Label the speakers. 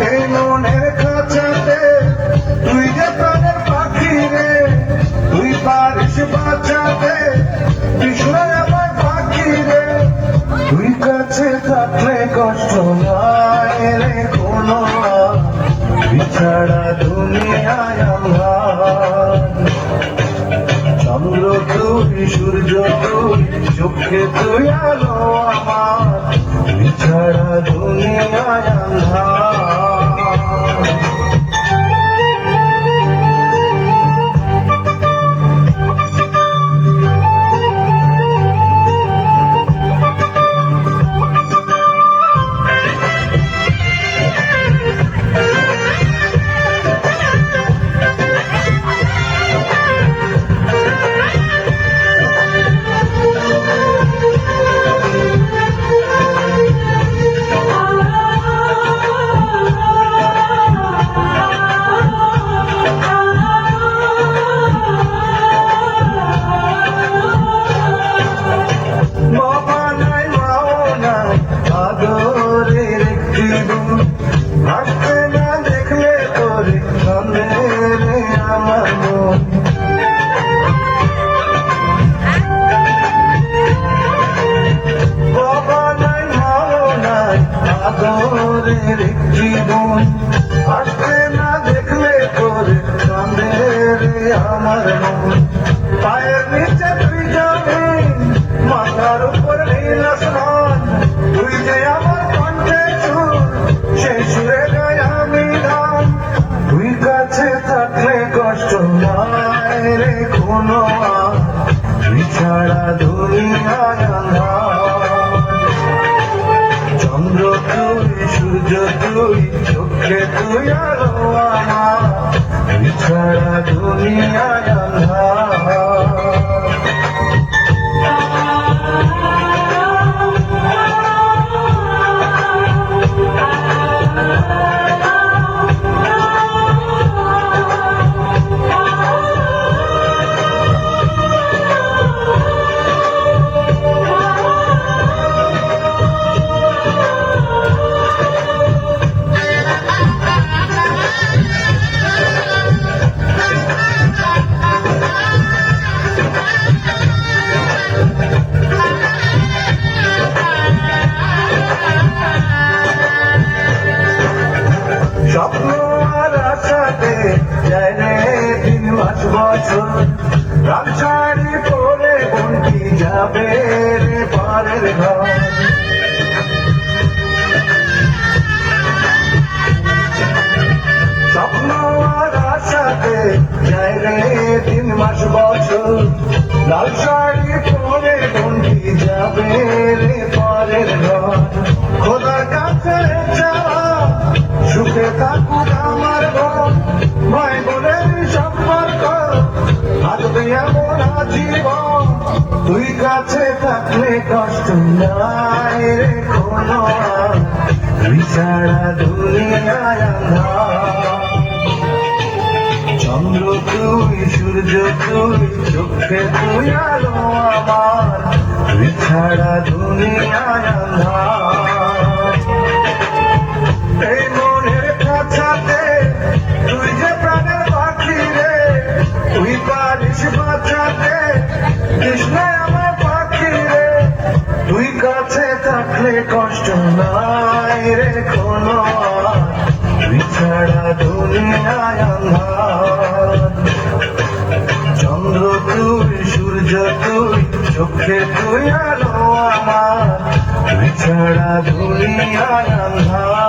Speaker 1: এই মনের কাছাতে তুই যে প্রাণের পাখি রে, তুই পারিস বাঁচাতে কৃষ্ণের আমার পাখি রে। তুই কাছে থাকলে কষ্ট নাই রে কোনো, বিছাড়া দুনিয়ায় আমার। চন্দ্র তুই, সূর্য তুই, চোখে তুই আলো আমার, বিছাড়া দুনিয়ায় আন্ধার। ভাবতে না দেখলে তোরে কান্দে রে আমার মন। বাবা নাই মাও নাই আদরের জীবন, ভাবতে না দেখলে তোরে কান্দে রে আমার মন। পায়ের নিচে তুই যাবি, মাথার উপর নীল আসমান, তুই যে আমার কণ্ঠে সুর, সেই সুরে গাই আমি গান। তুই কাছে থাকলে কষ্ট নাই রে কোনো, তুই ছাড়া দুনিয়ায় আন্ধার। চন্দ্র তুই, সূর্য তুই, চোখে তুই আলো আমার, তুই ছাড়া দুনিয়ায় আন্ধার। স্বপ্ন আর আশাতে যায় রে 3 মাস বছর, রাত শাড়ি পরে বন্টি যাবে রে পারের ঘর। স্বপ্ন আর আশাতে যায় রে 3 মাস বছর, লাল শাড়ি পরে বন্টি যাবে রে পারের ঘর। খোদার কাছে চাওয়া সুখে থাকুক আমার ঘর, ভাই বোনের সম্পর্ক থাকবে এমন আজীবন। তুই কাছে থাকলে কষ্ট নাই রে কোনো, তুই ছাড়া দুনিয়ায় আন্ধার। চন্দ্র তুই, সূর্য তুই, চোখে তুই আলো আমার, তুই ছাড়া দুনিয়ায় আন্ধার। এই মনের কাছাতে তুই যে প্রাণের পাখি রে, তুই পারিস বাঁচাতে কৃষ্ণ আমার পাখি রে। তুই কাছে থাকলে কষ্ট নাই রে কোনো, তুই ছাড়া দুনিয়ায় আন্ধার। চন্দ্র তুই, সূর্য তুই, চোখে তুই আলো আমার, তুই ছাড়া দুনিয়ায় আন্ধার।